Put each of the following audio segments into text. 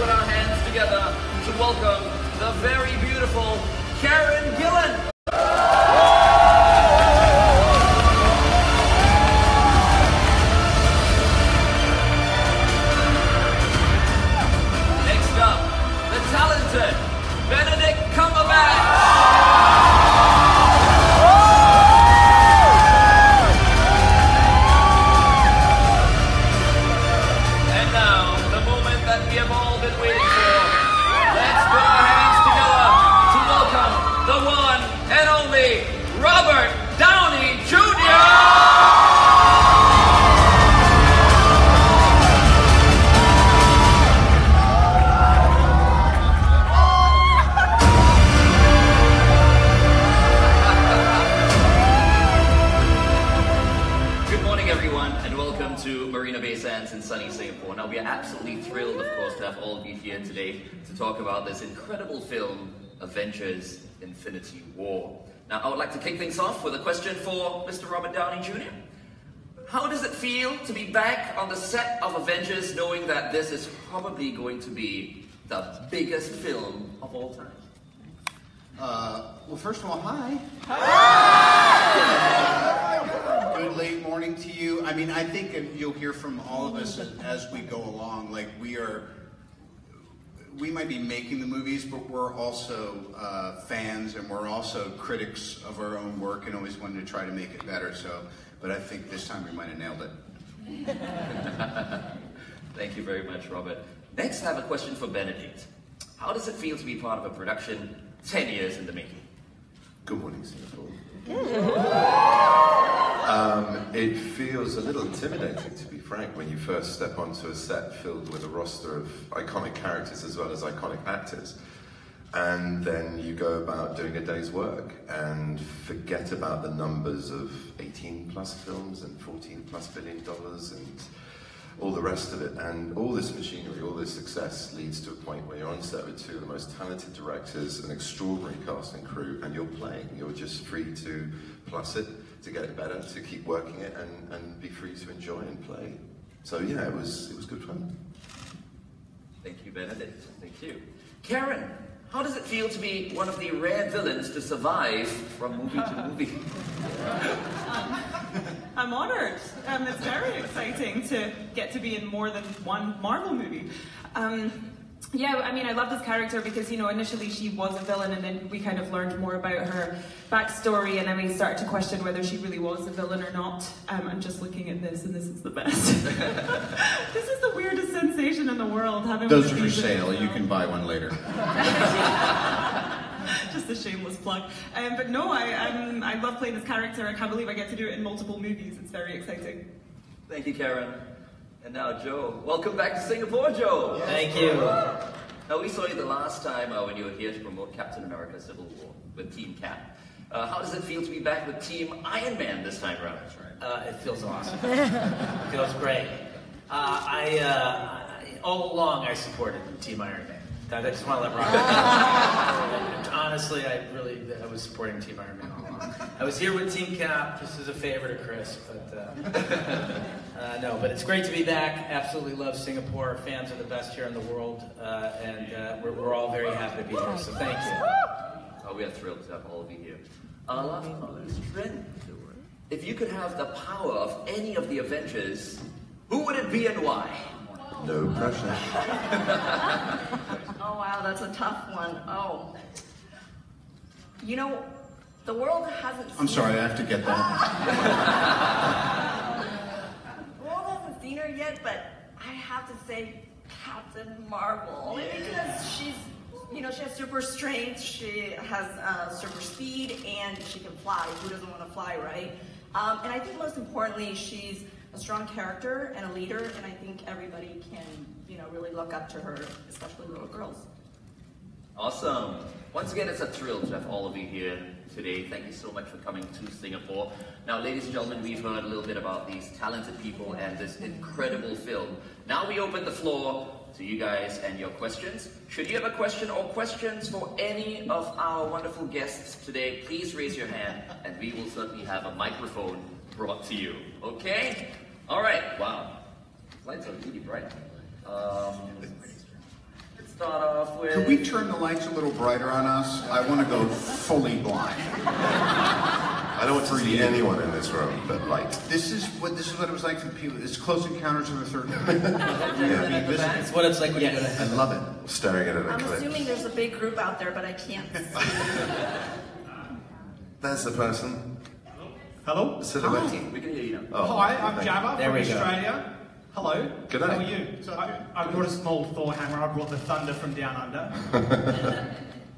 put our hands together to welcome the very beautiful Karen Gillan. Next up, the talented Benedict Cumberbatch. Downey Jr. Good morning, everyone, and welcome to Marina Bay Sands in sunny Singapore. Now, we are absolutely thrilled, of course, to have all of you here today to talk about this incredible film, Avengers Infinity War. Now, I would like to kick things off with a question for Mr. Robert Downey Jr. How does it feel to be back on the set of Avengers, knowing that this is probably going to be the biggest film of all time? Well, first of all, hi. Good late morning to you. I mean, I think you'll hear from all of us as we go along. Like, we might be making the movies, but we're also fans, and we're also critics of our own work, and always wanted to try to make it better. But I think this time we might have nailed it. Thank you very much, Robert. Next, I have a question for Benedict. How does it feel to be part of a production 10 years in the making? Good morning, Singapore. It feels a little intimidating, to be frank, when you first step onto a set filled with a roster of iconic characters as well as iconic actors. And then you go about doing a day's work and forget about the numbers of 18 plus films and 14 plus $1 billion and all the rest of it. And all this machinery, all this success leads to a point where you're on set with two of the most talented directors, an extraordinary cast and crew, and you're playing. You're just free to plus it, to get it better, to keep working it, and be free to enjoy and play. So yeah, it was good fun. Thank you, Benedict. Thank you. Karen, how does it feel to be one of the rare villains to survive from movie to movie? I'm honored. It's very exciting to get to be in more than one Marvel movie. Yeah, I mean, I love this character because, you know, initially she was a villain, and then we kind of learned more about her backstory, and then we started to question whether she really was a villain or not. I'm just looking at this, and this is the best. This is the weirdest sensation in the world. Having those are for sale. You can buy one later. Just a shameless plug. But no, I love playing this character. I can't believe I get to do it in multiple movies. It's very exciting. Thank you, Karen. And now, Joe. Welcome back to Singapore, Joe. Yes. Thank you. Now, we saw you the last time when you were here to promote Captain America Civil War with Team Cap. How does it feel to be back with Team Iron Man this time around? It feels awesome. It feels great. All along, I supported Team Iron Man. I just want to let Rob know. Honestly, I was supporting Team Iron Man all along. I was here with Team Cap, just as a favor to Chris, but no, but it's great to be back. Absolutely love Singapore. Fans are the best here in the world, and we're all very happy to be here, so thank you. Oh, we are thrilled to have all of you here. Last question. If you could have the power of any of the Avengers, who would it be and why? No pressure. Oh wow, that's a tough one. Oh. You know, the world hasn't seen... I'm sorry, I have to get that. The world hasn't seen her yet, but I have to say Captain Marvel. Only because she's, you know, she has super strength, she has super speed, and she can fly. Who doesn't want to fly, right? And I think most importantly, she's a strong character and a leader, and I think everybody can, you know, really look up to her, especially little girls. Awesome. Once again, it's a thrill to have all of you here today. Thank you so much for coming to Singapore. Now, ladies and gentlemen, we've heard a little bit about these talented people and this incredible film. Now we open the floor to you guys and your questions. Should you have a question or questions for any of our wonderful guests today, please raise your hand and we will certainly have a microphone brought to you. Okay? All right. Wow. Lights are really bright. with... Could we turn the lights a little brighter on us? I want to go fully blind. I don't want to see anyone in this room but light. This is what it was like for people. It's Close Encounters of the Third Kind. That's what it's like when you go to I heaven. love it. Staring at an I'm eclipse. assuming there's a big group out there, but I can't see. There's the person. Hello? The silhouette. We can hear you now. Oh, Hi, I'm thank Jabba There from we go. Australia. Hello. Good day. How are you? I brought a small Thor hammer. I brought the thunder from down under.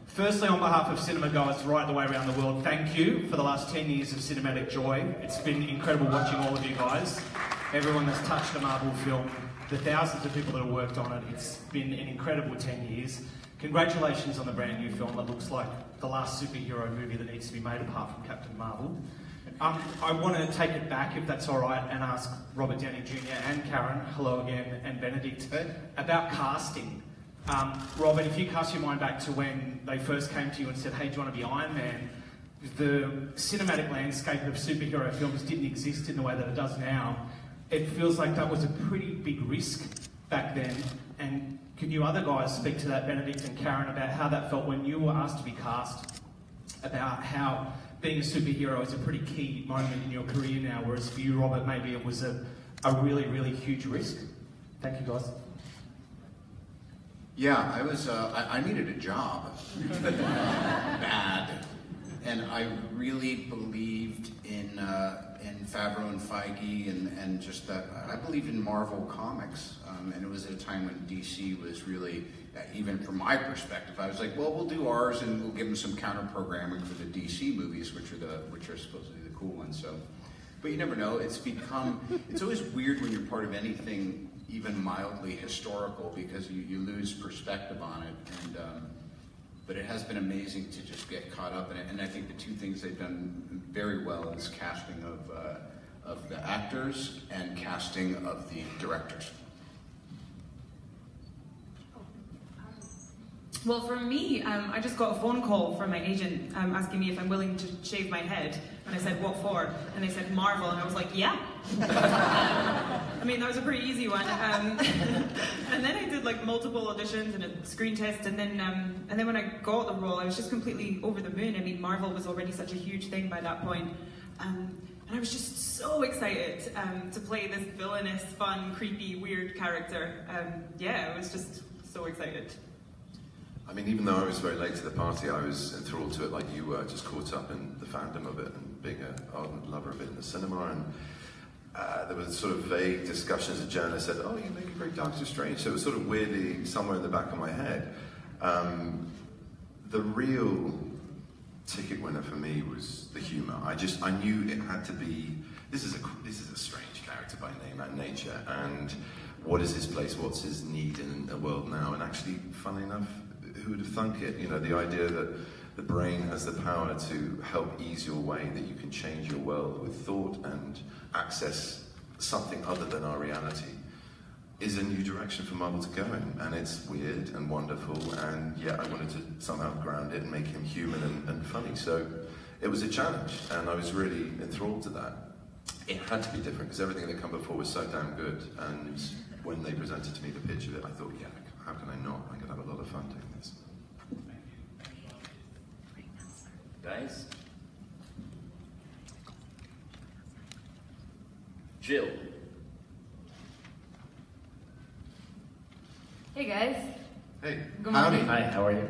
Firstly, on behalf of cinema goers right the way around the world, thank you for the last 10 years of cinematic joy. It's been incredible watching all of you guys. Everyone that's touched a Marvel film, the thousands of people that have worked on it. It's been an incredible 10 years. Congratulations on the brand new film that looks like the last superhero movie that needs to be made apart from Captain Marvel. I want to take it back, if that's all right, and ask Robert Downey Jr. and Karen, hello again, and Benedict, about casting. Robert, if you cast your mind back to when they first came to you and said, hey, do you want to be Iron Man? The cinematic landscape of superhero films didn't exist in the way that it does now. It feels like that was a pretty big risk back then. And can you other guys speak to that, Benedict and Karen, about how that felt when you were asked to be cast, about how being a superhero is a pretty key moment in your career now, whereas for you, Robert, maybe it was a really, really huge risk? Thank you, guys. Yeah, I needed a job. Bad. And I really believed in Favreau and Feige and just that. I believed in Marvel Comics. And it was at a time when DC was really, even from my perspective, I was like, well, we'll do ours and we'll give them some counter programming for the DC movies, which are supposedly the cool ones. So, but you never know. It's always weird when you're part of anything even mildly historical because you lose perspective on it. And but it has been amazing to just get caught up in it. And I think the two things they've done very well is casting of the actors and casting of the directors. Well, for me, I just got a phone call from my agent asking me if I'm willing to shave my head. And I said, what for? And they said, Marvel. And I was like, yeah. I mean, that was a pretty easy one. And then I did like multiple auditions and a screen test. And then when I got the role, I was just completely over the moon. I mean, Marvel was already such a huge thing by that point. And I was just so excited to play this villainous, fun, creepy, weird character. Yeah, I was just so excited. I mean, even though I was very late to the party, I was enthralled to it like you were, just caught up in the fandom of it and being an ardent lover of it in the cinema. And there was sort of vague discussions. A journalist said, oh, you make a great Doctor Strange. So it was sort of weirdly somewhere in the back of my head. The real ticket winner for me was the humor. I knew it had to be, this is a strange character by name and nature. And what is his place? What's his need in a world now? And actually, funnily enough, who would have thunk it? You know, the idea that the brain has the power to help ease your way, that you can change your world with thought and access something other than our reality, is a new direction for Marvel to go in. And it's weird and wonderful, and yet I wanted to somehow ground it and make him human and funny. So it was a challenge, and I was really enthralled to that. It had to be different, because everything that come before was so damn good. And when they presented to me the pitch of it, I thought, yeah, how can I not? I could have a lot of fun doing this. Guys? Jill. Hey guys. Hey. Good morning. Hi, how are you?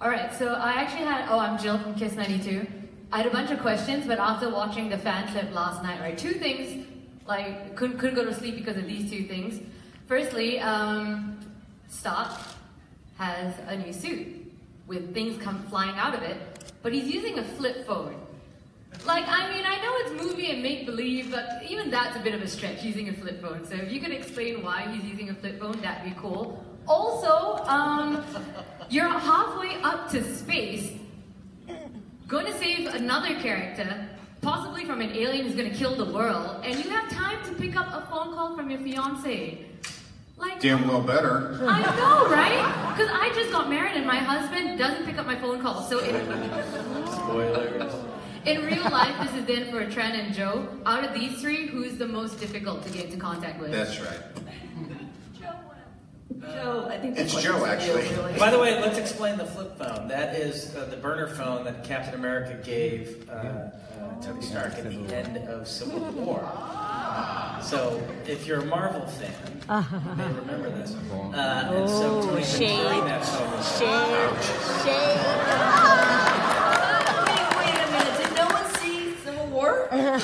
Alright, so I actually I'm Jill from Kiss 92. I had a bunch of questions, but after watching the fan clip last night, right, two things, like, couldn't go to sleep because of these two things. Firstly, Stark has a new suit with things come flying out of it, but he's using a flip phone. Like, I mean, I know it's movie and make-believe, but even that's a bit of a stretch, using a flip phone. So if you could explain why he's using a flip phone, that'd be cool. Also, you're halfway up to space, going to save another character, possibly from an alien who's going to kill the world, and you have time to pick up a phone call from your fiancé. Like, Damn well better. I know, right? Because I just got married and my husband doesn't pick up my phone calls. So Spoilers. in real life, this is then for Tren and Joe. Out of these three, who's the most difficult to get into contact with? That's right. Joe, I think It's Joe, actually. By the way, let's explain the flip phone. That is the burner phone that Captain America gave Tony Stark at the end of Civil War. So, if you're a Marvel fan, you may remember this. And so Tony's been carrying that phone. Wait a minute, did no one see Civil War? And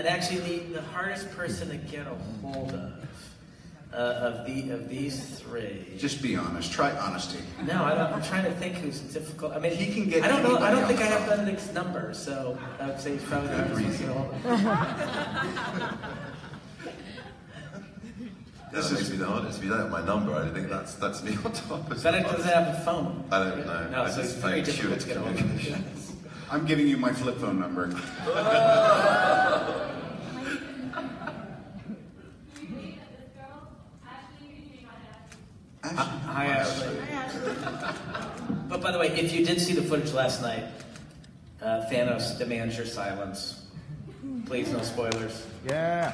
actually, the hardest person to get a hold of these three. Just be honest. Try honesty. No, I'm trying to think who's difficult. I mean, He can get I don't know. I don't think I anybody have Benedict's number, so I would say he's probably not going to get a hold of. That makes me the hardest. If you don't have my number, I think that's me on top of it. Benedict doesn't have a phone. I don't know. No, I so it's just very think difficult to get a hold of. I'm giving you my flip phone number. Hi, Ashley. But by the way, if you did see the footage last night, Thanos demands your silence. Please, no spoilers. Yeah.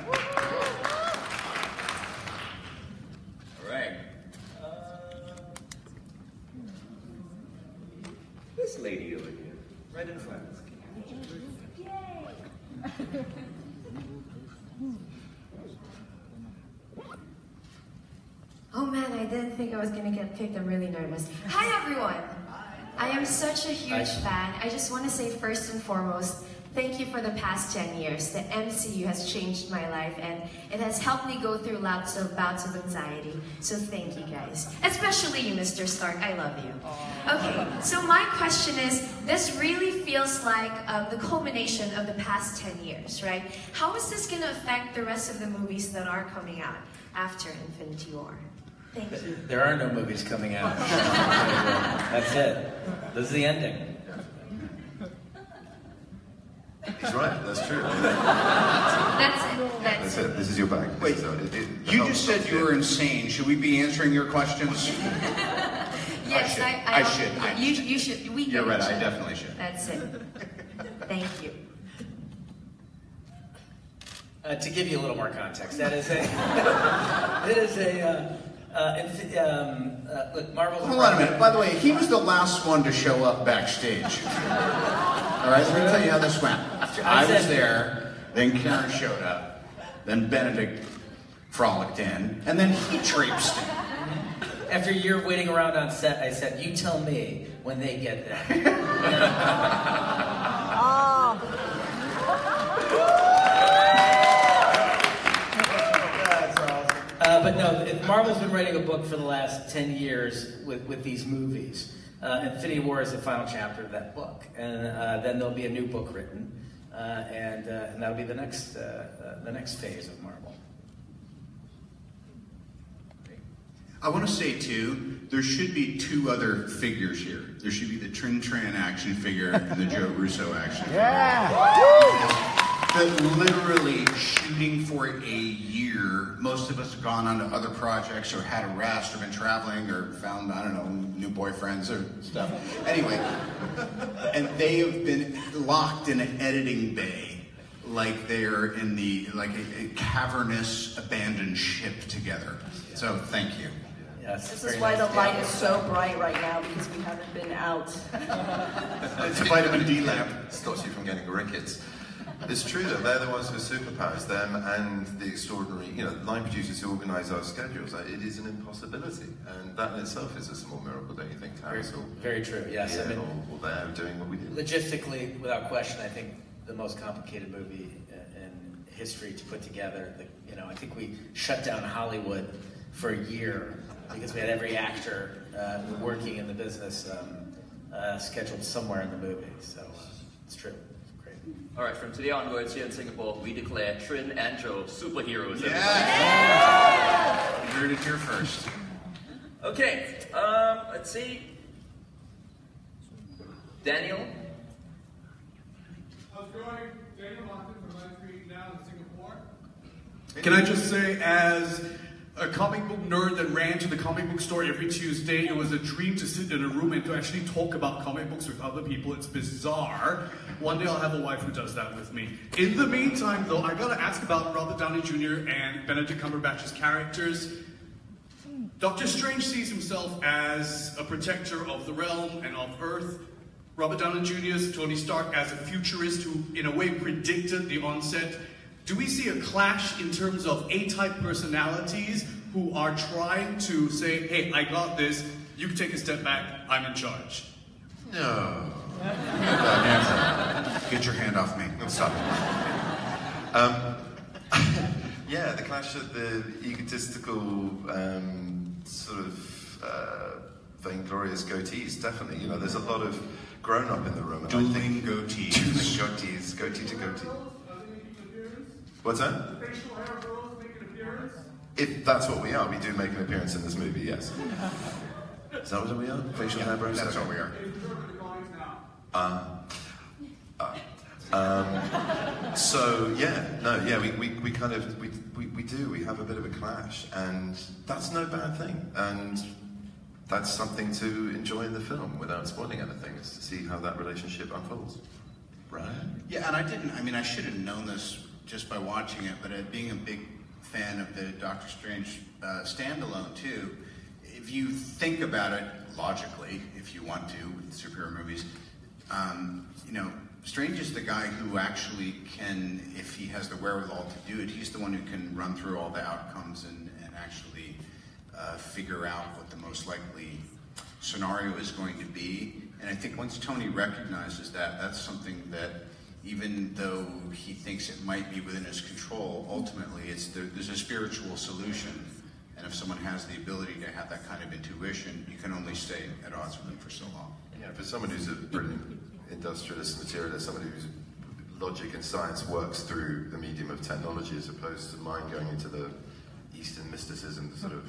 All right. This lady over here, right in front. Oh man, I didn't think I was gonna get picked. I'm really nervous. Hi everyone! I am such a huge fan. I just want to say first and foremost, thank you for the past 10 years. The MCU has changed my life and it has helped me go through lots of bouts of anxiety. So thank you guys. Especially you, Mr. Stark. I love you. Okay, so my question is, this really feels like the culmination of the past 10 years, right? How is this gonna affect the rest of the movies that are coming out after Infinity War? Thank you. There are no movies coming out. That's it. This is the ending. He's right, that's true. That's it. That's it. This is your bag. Wait, you just said you were insane. Should we be answering your questions? Yes, I should. You should. You're right, I definitely should. That's it. Thank you. To give you a little more context, that is look, Marvel's... Hold on a minute. By the way, he was the last one to show up backstage. All right, let me tell you how this went. I was there, then Karen showed up, then Benedict frolicked in, and then he traipsed in. After a year of waiting around on set, I said, you tell me when they get there. But no, Marvel's been writing a book for the last 10 years with these movies. Infinity War is the final chapter of that book. And then there'll be a new book written. And that'll be the next phase of Marvel. I want to say, too, there should be two other figures here. There should be the Trin Tran action figure and the Joe Russo action figure. Yeah! That literally shooting for a year, most of us have gone on to other projects or had a rest or been traveling or found, I don't know, new boyfriends or stuff. Anyway, and they have been locked in an editing bay like they're in like a cavernous abandoned ship together. So thank you. Yes, this is why the light is so bright right now, because we haven't been out. It's a vitamin D lamp. Stops you from getting rickets. It's true that they're the ones with superpowers, them and the extraordinary, line producers who organise our schedules. It is an impossibility, and that in itself is a small miracle, don't you think, Terence? Very true, yes. Yeah, or they're doing what we do. Logistically, without question, I think the most complicated movie in history to put together. I think we shut down Hollywood for a year because we had every actor working in the business scheduled somewhere in the movie. So it's true. All right, from today onwards here in Singapore, we declare Trin and Joe superheroes. Yeah! You heard it here first. Okay, let's see. Daniel? How's it going? Daniel Martin from Live Street now in Singapore. Can I just say, as a comic book nerd that ran to the comic book store every Tuesday, it was a dream to sit in a room and to actually talk about comic books with other people. It's bizarre. One day I'll have a wife who does that with me. In the meantime, though, I gotta ask about Robert Downey Jr. and Benedict Cumberbatch's characters. Doctor Strange sees himself as a protector of the realm and of Earth. Robert Downey Jr.'s Tony Stark as a futurist who, in a way, predicted the onset. Do we see a clash in terms of A-type personalities who are trying to say, hey, I got this, you can take a step back, I'm in charge? No. Get your hand off me. Stop it. Yeah, the clash of the egotistical, sort of vainglorious goatees, definitely. You know, there's a lot of grown-up in the room. Dueling goatees. Dueling goatees, goatee to goatee. What's that? Facial hair girls make an appearance? If that's what we are, we do make an appearance in this movie, yes. Is that what we are? Facial hair bros? That's what we are. So yeah, no, yeah, we kind of we have a bit of a clash, and that's no bad thing, and that's something to enjoy in the film without spoiling anything, is to see how that relationship unfolds. Right? Yeah, and I should have known this just by watching it, but being a big fan of the Doctor Strange standalone too, if you think about it logically, if you want to, with superhero movies, you know, Strange is the guy who actually can, if he has the wherewithal to do it, he's the one who can run through all the outcomes and actually figure out what the most likely scenario is going to be. And I think once Tony recognizes that, that's something that, even though he thinks it might be within his control, ultimately there's a spiritual solution. And if someone has the ability to have that kind of intuition, you can only stay at odds with them for so long. Yeah, for someone who's a brilliant industrialist, materialist, somebody whose logic and science works through the medium of technology as opposed to mind going into the Eastern mysticism, the sort of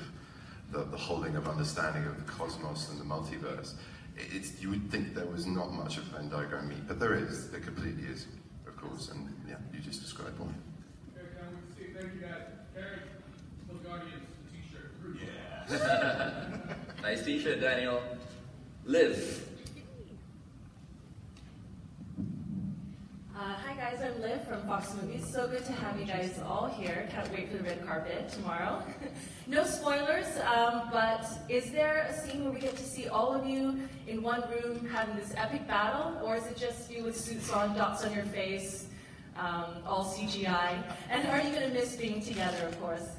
the holding of understanding of the cosmos and the multiverse. You would think there was not much of Venn diagram meat, but there is. There completely is, of course, and yeah, you just described one. Okay, can we see? Thank you, guys. Eric, the Guardians, the t-shirt. Yeah. Nice t-shirt, Daniel. Liv. Hi guys, I'm Liv from Fox Movies. So good to have you guys all here. Can't wait for the red carpet tomorrow. No spoilers, but is there a scene where we get to see all of you in one room having this epic battle? Or is it just you with suits on, dots on your face, all CGI? And are you going to miss being together, of course?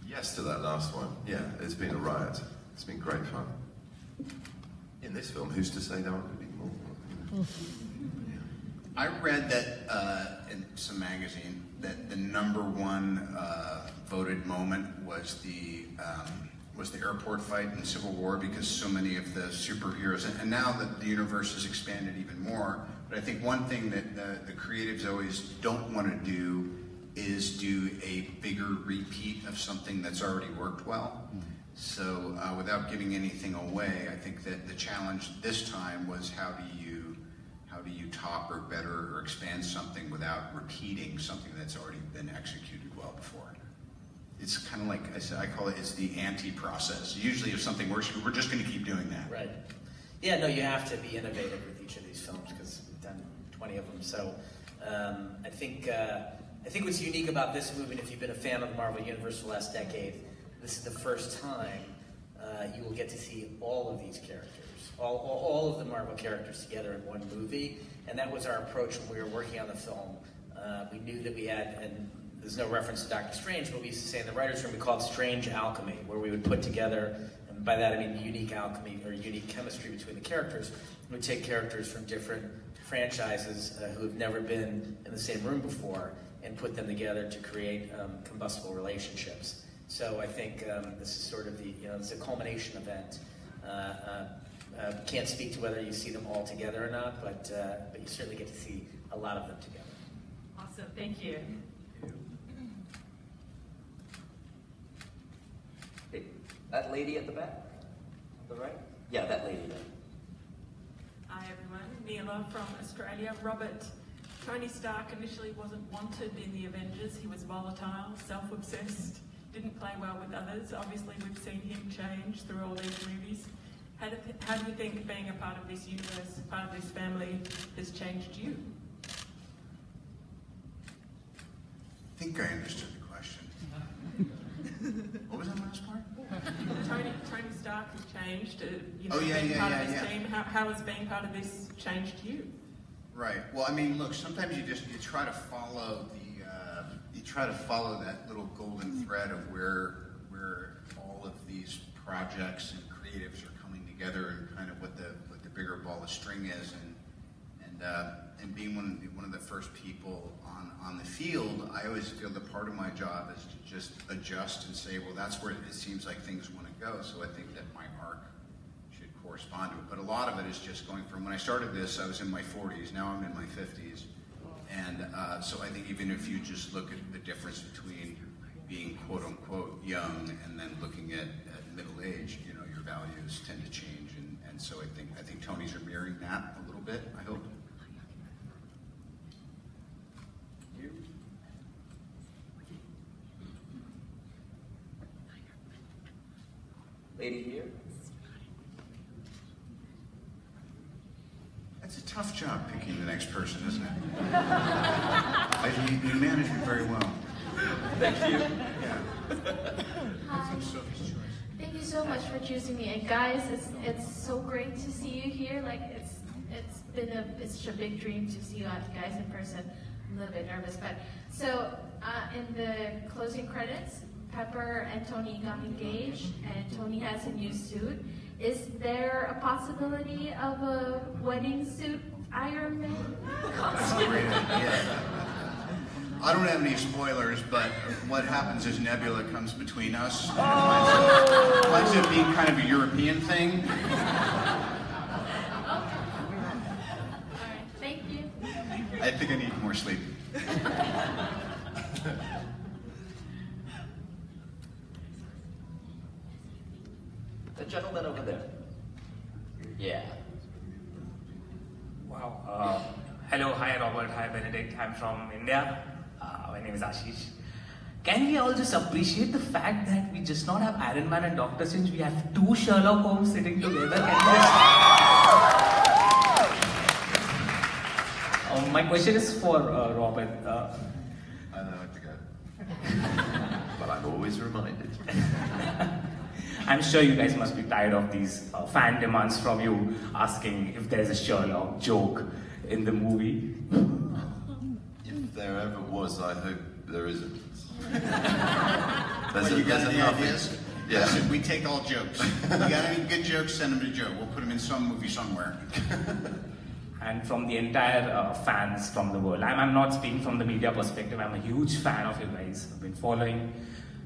Yes to that last one. Yeah, it's been a riot. It's been great fun. In this film, who's to say there aren't going to be more? I read that in some magazine that the #1 voted moment was the airport fight in Civil War, because so many of the superheroes, and now that the universe has expanded even more, but I think one thing that the creatives always don't want to do is do a bigger repeat of something that's already worked well. So without giving anything away, I think that the challenge this time was how do you top or better or expand something without repeating something that's already been executed well before. It's kind of like I call it, it's the anti-process. Usually if something works, we're just going to keep doing that. Right. Yeah, no, you have to be innovative with each of these films because we've done 20 of them. So I think what's unique about this movie, and if you've been a fan of the Marvel Universe for the last decade, this is the first time you will get to see all of these characters, all of the Marvel characters together in one movie. And that was our approach when we were working on the film. We knew that we had, and there's no reference to Doctor Strange, but we used to say in the writer's room, we called strange alchemy, where we would put together, and by that I mean unique alchemy or unique chemistry between the characters. We would take characters from different franchises who have never been in the same room before and put them together to create combustible relationships. So I think this is sort of the, it's a culmination event. Can't speak to whether you see them all together or not, but you certainly get to see a lot of them together. Awesome, thank you. Hey, that lady at the back, on the right? Yeah, that lady there. Hi everyone, Neela from Australia. Robert, Tony Stark initially wasn't wanted in the Avengers. He was volatile, self-obsessed, didn't play well with others. Obviously we've seen him change through all these movies. How do you think being a part of this universe, part of this family, has changed you? I think I understood the question. What was that last part? arc has changed. Being part of this team. How has being part of this changed you? Right. Well, I mean, look. Sometimes you try to follow that little golden thread of where all of these projects and creatives are coming together, and kind of what the bigger ball of string is, and being one of the first people on the field, I always feel that part of my job is to just adjust and say, well, that's where it seems like things want to go. So I think that my arc should correspond to it. But a lot of it is just going from when I started this, I was in my 40s. Now I'm in my 50s, and so I think even if you just look at the difference between being quote unquote young and then looking at middle age, your values tend to change, and so I think Tony's are mirroring that a little bit, I hope. Lady here. That's a tough job picking the next person, isn't it? You manage it very well. Thank you. Yeah. Hi. Thank you so much for choosing me. And guys, it's so great to see you here. Like it's such a big dream to see you guys in person. I'm a little bit nervous, but so in the closing credits, Pepper and Tony got engaged, and Tony has a new suit. Is there a possibility of a wedding suit Iron Man costume? Great idea. I don't have any spoilers, but what happens is Nebula comes between us. Oh. Winds up being kind of a European thing. All right, thank you. I think I need more sleep. The gentleman over there. Yeah. Wow. Hello, hi Robert, hi Benedict. I'm from India. My name is Ashish. Can we all just appreciate the fact that we just not have Iron Man and Doctor Strange? We have two Sherlock Holmes sitting together. My question is for Robert. I know, I forget. But I'm always reminded. I'm sure you guys must be tired of these fan demands from you asking if there's a Sherlock joke in the movie. If there ever was, I hope there isn't. You got any ideas? Yeah. Listen, we take all jokes. You got any good jokes, send them to Joe. We'll put them in some movie somewhere. And from the entire fans from the world. I'm not speaking from the media perspective. I'm a huge fan of you guys. I've been following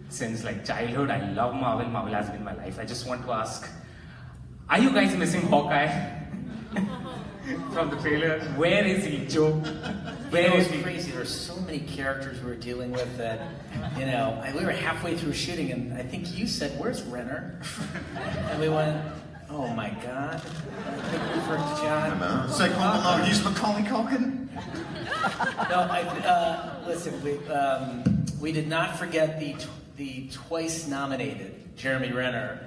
since like childhood. I love Marvel. Marvel has been my life. I just want to ask, are you guys missing Hawkeye? From the trailer? Where is he, Joe? Where is he? It's crazy. There's so many characters we were dealing with that, we were halfway through shooting, and I think you said, "Where's Renner?" And we went, "Oh my God!" I think we forgot John. It's like Home Alone. He's Macaulay Culkin. No, listen. We did not forget the twice nominated Jeremy Renner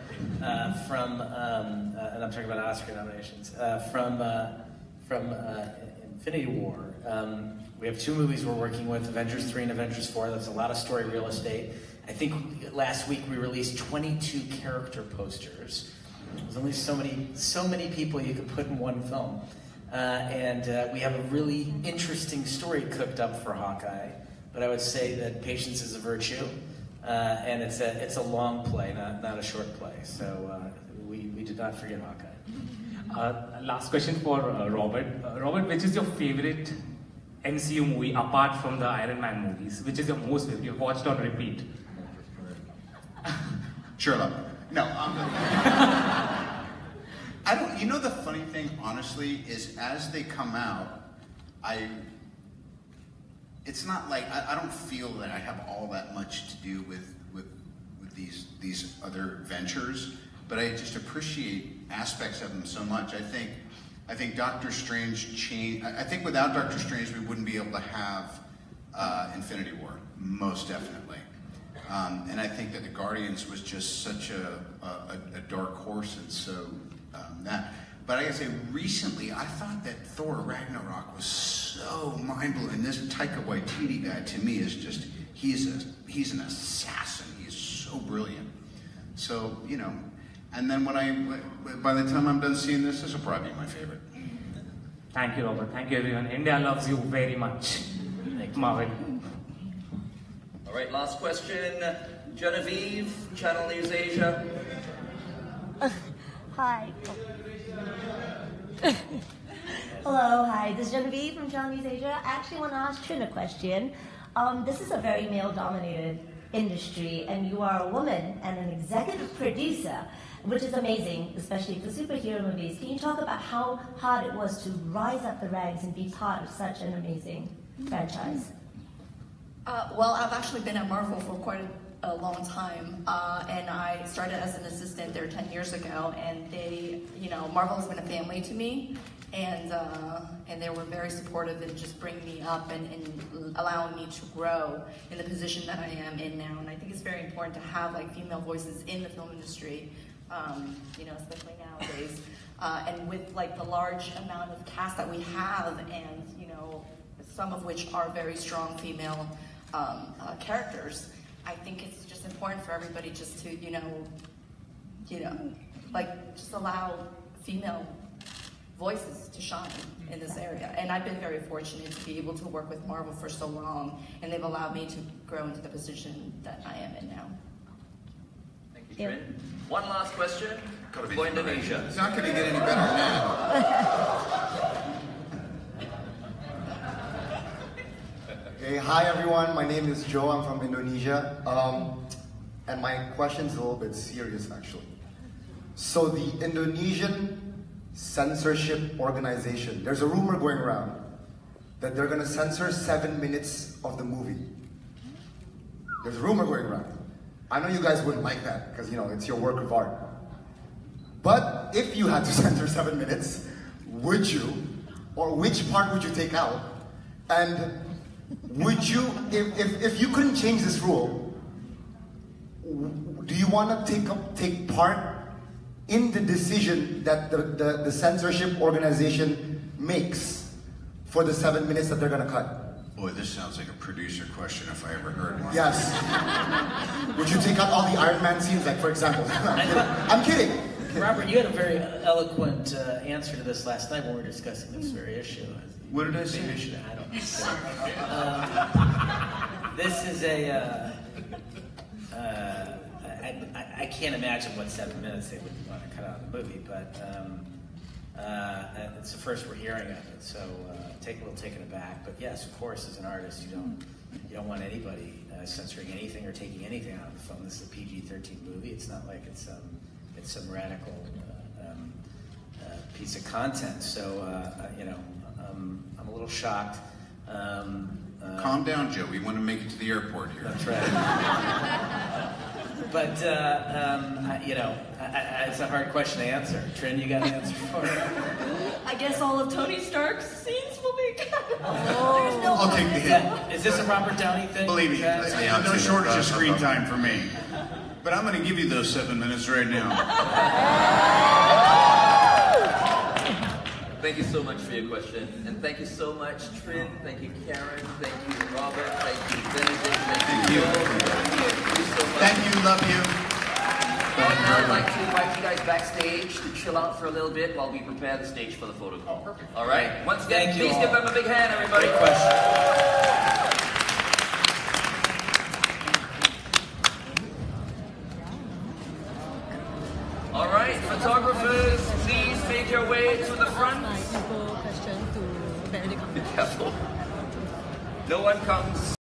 from, and I'm talking about Oscar nominations from Infinity War. We have two movies we're working with, Avengers 3 and Avengers 4. That's a lot of story real estate. I think last week we released 22 character posters. There's only so many people you could put in one film. And we have a really interesting story cooked up for Hawkeye. But I would say that patience is a virtue. And it's a long play, not a short play. So we did not forget Hawkeye. Last question for Robert. Robert, which is your favorite MCU movie apart from the Iron Man movies? Which is your most favorite? You've watched on repeat. Sherlock. No, I don't. You know, the funny thing, honestly, is as they come out, it's not like I don't feel that I have all that much to do with these other ventures, but I just appreciate aspects of them so much. I think Doctor Strange changed. I think without Doctor Strange, we wouldn't be able to have Infinity War, most definitely. And I think that the Guardians was just such a dark horse, and so that. But I gotta say, recently, I thought that Thor Ragnarok was so mind-blowing. This Taika Waititi guy, to me, is just, he's an assassin. He's so brilliant. So, And then by the time I'm done seeing this will probably be my favorite. Thank you, Robert. Thank you, everyone. India loves you very much. Thank you, Marvel. All right, last question. Genevieve, Channel News Asia. Hi. Hello, hi. This is Genevieve from Channel News Asia. I actually want to ask Trin a question. This is a very male-dominated industry, and you are a woman and an executive producer, which is amazing, especially for superhero movies. Can you talk about how hard it was to rise up the ranks and be part of such an amazing franchise? Well, I've actually been at Marvel for quite a long time, and I started as an assistant there 10 years ago, and they, Marvel has been a family to me, and they were very supportive in just bringing me up and allowing me to grow in the position that I am in now. And I think it's very important to have like female voices in the film industry, especially nowadays, and with like the large amount of cast that we have, and some of which are very strong female characters. I think it's just important for everybody just to, just allow female voices to shine in this area. And I've been very fortunate to be able to work with Marvel for so long, and they've allowed me to grow into the position that I am in now. Thank you, Trin. One last question for Indonesia. It's not going to get any better than that. Hey, hi everyone, my name is Joe, I'm from Indonesia, and my question's a little bit serious actually. So the Indonesian censorship organization, there's a rumor going around that they're going to censor 7 minutes of the movie. There's a rumor going around. I know you guys wouldn't like that, because it's your work of art. But if you had to censor 7 minutes, would you, or which part would you take out? And would you, if you couldn't change this rule, do you want to take part in the decision that the censorship organization makes for the 7 minutes that they're going to cut? Boy, this sounds like a producer question if I ever heard one. Yes. Would you take out all the Iron Man scenes, like for example? I'm kidding. Robert, you had a very eloquent answer to this last night when we were discussing this very issue. What did I say? I don't know. This is I can't imagine what 7 minutes they would want to cut out of the movie, but it's the first we're hearing of it, so we'll take it aback. But yes, of course, as an artist, you don't want anybody censoring anything or taking anything out of the film. This is a PG-13 movie. It's not like it's some radical piece of content. So I'm a little shocked. Calm down, Joe. We want to make it to the airport here. That's right. But it's a hard question to answer. Trin, you got an answer for it? I guess all of Tony Stark's scenes will be cut. Oh. I'll take the hit. Is this a Robert Downey thing? Believe me, no shortage of screen time for me. But I'm going to give you those 7 minutes right now. Thank you so much for your question, and thank you so much, Trin. Thank you, Karen. Thank you, Robert. Thank you, Benedict. Thank you, Joe. Thank you so much. Thank you. Love you. And now I'd like to invite you guys backstage to chill out for a little bit while we prepare the stage for the photo call. Perfect. All right. Once again, please give them a big hand, everybody. Great question. All right, photographers, please make your way to the front. Question to Benedict Cumberbatch. Be careful. No one comes